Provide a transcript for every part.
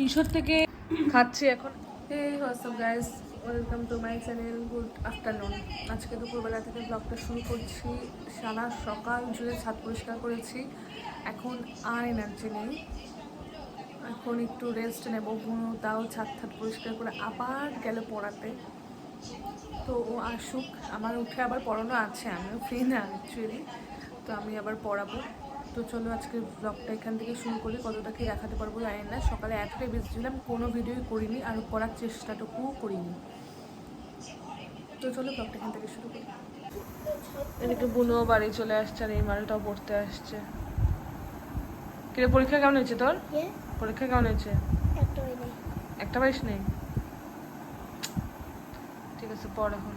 মিশোর থেকে খাচ্ছি এখন। এই WhatsApp guys, welcome to my channel. Good afternoon. আজকে দুপুরবেলা থেকে ব্লগটা শুরু করছি। সারা সকাল জুড়ে ছাদ পরিষ্কার করেছি, এখন আর এনার্জি নেই। এখন একটু রেস্ট নেবো, বুনো তাও ছাদ পরিষ্কার করে আবার গেলে পড়াতে। তো ও আসুক, আমার উঠে আবার পড়ানো আছে, আমিও ফ্রি না অ্যাকচুয়ালি, তো আমি আবার পড়াবো। তো চলো আজকে ব্লগটা এখান থেকে শুরু করি। কতটা কি দেখাতে পারবো জানি না, সকালে এতটাই বেশি ছিলাম, কোনো ভিডিওই করিনি আর করার চেষ্টাটুকুও করিনি। তো চলো ব্লগটা এখান থেকে শুরু করি। এদিকে বুনো বাড়ি চলে আসছে আর এই মালটাও পড়তে আসছে। কিরে, পরীক্ষা কেমন হয়েছে তোর? পরীক্ষা কেমন হয়েছে? একটা বাইশ নেই, ঠিক আছে পড় এখন।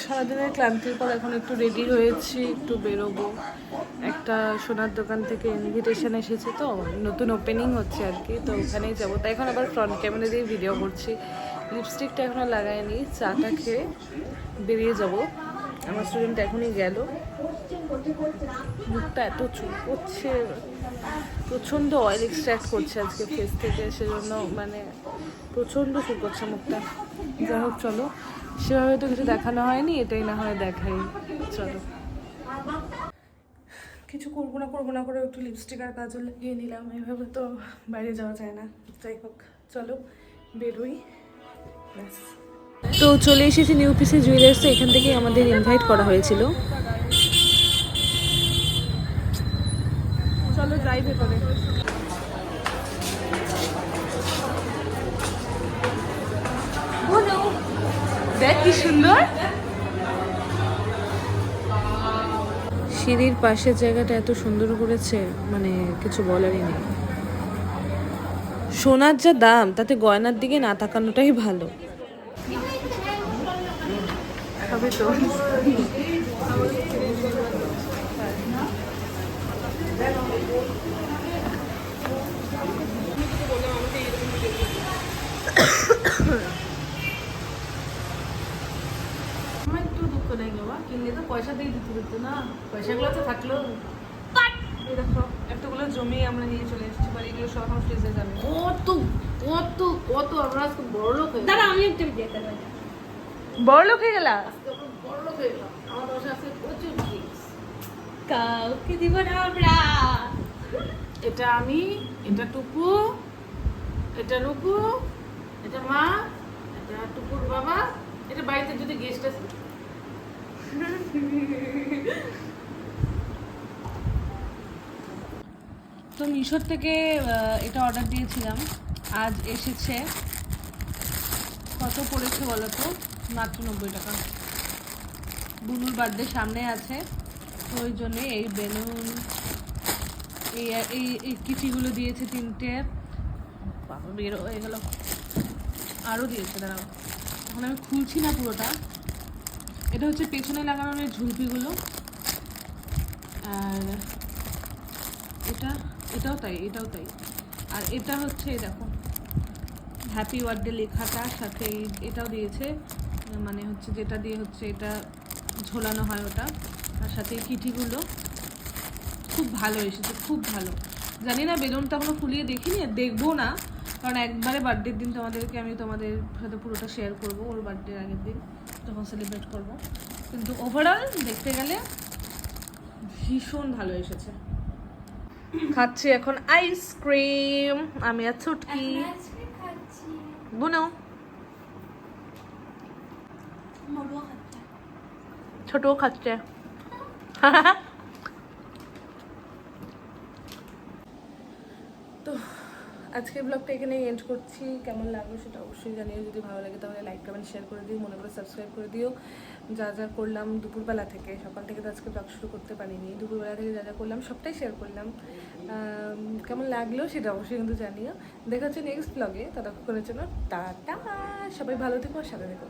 সারাদিনের ক্লান্তির পর এখন একটু রেডি হয়েছি, একটু বেরোবো। একটা সোনার দোকান থেকে ইনভিটেশন এসেছে, তো নতুন ওপেনিং হচ্ছে আর কি, তো ওখানেই যাবো। তাই এখন আবার ফ্রন্ট ক্যামেরা দিয়ে ভিডিও করছি। লিপস্টিকটা এখনও লাগাইনি, চাটা খেয়ে বেরিয়ে যাব। আমার স্টুডেন্ট এখনই গেল। মুখটা এত চুলকোচ্ছে, প্রচণ্ড অয়েল এক্সট্র্যাক্ট করছে আজকে ফেস থেকে, সেজন্য মানে প্রচণ্ড চুলকোচ্ছে মুখটা। যাই হোক চলো, সেভাবে তো কিছু দেখানো হয়নি, এটাই না হয় দেখাই। চলো, কিছু করবো না করে একটু লিপস্টিক আর কাজল লাগিয়ে নিলাম। এভাবে তো বাইরে যাওয়া যায় না। যাই হোক চলো বেরোই। তো চলে এসেছি নিউ পিসি জুয়েলার্স। এখান থেকেই আমাদের ইনভাইট করা হয়েছিল। চলো যাই ভেতরে। দেখ কি সুন্দর, সিঁড়ির পাশের জায়গাটা এত সুন্দর করেছে, মানে কিছু বলারই নেই। সোনার যা দাম, তাতে গয়নার দিকে না তাকানোটাই ভালো। সবই তো আমার একটু দুঃখ নেই বাবা, কিনলে তো পয়সা দিয়ে দিতে হতো না, পয়সাগুলো তো থাকলো। এই দেখো এতগুলো জমি আমরা নিয়ে চলে এসেছি বাড়ি, এগুলো সব আমার ফ্রিজে যাবে। কত কত কত আমরা আজকে বড় লোক হয়ে দাঁড়া, আমি একটা যেতে পারি। বড় লোক হয়ে গেলা, বড় লোক হয়ে গেলাম। আমার বাসায় আছে প্রচুর জিনিস, কাউকে দিব না আমরা। এটা আমি, এটা টুকু, এটা নুকু, এটা মা, এটা টুকুর বাবা, এটা বাড়িতে যদি গেস্ট আছে। তো মিশোর থেকে এটা অর্ডার দিয়েছিলাম, আজ এসেছে। কত পড়েছে বলো তো? মাত্র 90 টাকা। বুনুর বার্থডে সামনে আছে, তো ওই জন্যে এই বেলুন, এই এই কিচিগুলো দিয়েছে 3টে। বাবা বের হয়ে গেল, আরও দিয়েছে, দাঁড়াও এখন আমি খুলছি না পুরোটা। এটা হচ্ছে পেছনে লাগানোর এই ঝুলপিগুলো, আর এটাও তাই। আর এটা হচ্ছে দেখো হ্যাপি বার্থডে লেখাটা, সাথে এটাও দিয়েছে, মানে হচ্ছে যেটা দিয়ে হচ্ছে এটা ঝোলানো হয় ওটা, আর সাথে এই কিটিগুলো। খুব ভালো এসেছে, খুব ভালো। জানি না বেলুনটা এখনো ফুলিয়ে দেখিনি, দেখবো না, কারণ একবারে বার্থডের দিন আমি তোমাদের সাথে পুরোটা শেয়ার করবো, ওর বার্থডের আগের দিন তখন সেলিব্রেট করবো। কিন্তু ওভারঅল দেখতে গেলে ভীষণ ভালো এসেছে। খাচ্ছি এখন আইসক্রিম, আমি আর ছুটকি। বুনো ছোট খাচ্ছে। তো আজকের ব্লগটা এখানেই এন্ড করছি। কেমন লাগলো সেটা অবশ্যই জানিও। যদি ভালো লাগে তাহলে লাইক কমেন্ট শেয়ার করে দিও, মনে করে সাবস্ক্রাইব করে দিও। যা যা করলাম দুপুরবেলা থেকে, সকাল থেকে তো আজকে ব্লগ শুরু করতে পারিনি, দুপুরবেলা থেকে যা যা করলাম সবটাই শেয়ার করলাম। কেমন লাগলো সেটা অবশ্যই কিন্তু জানিও। দেখা হচ্ছে নেক্সট ব্লগে, ততক্ষণের জন্য টাটা। সবাই ভালো থেকো আর সাথে থেকো।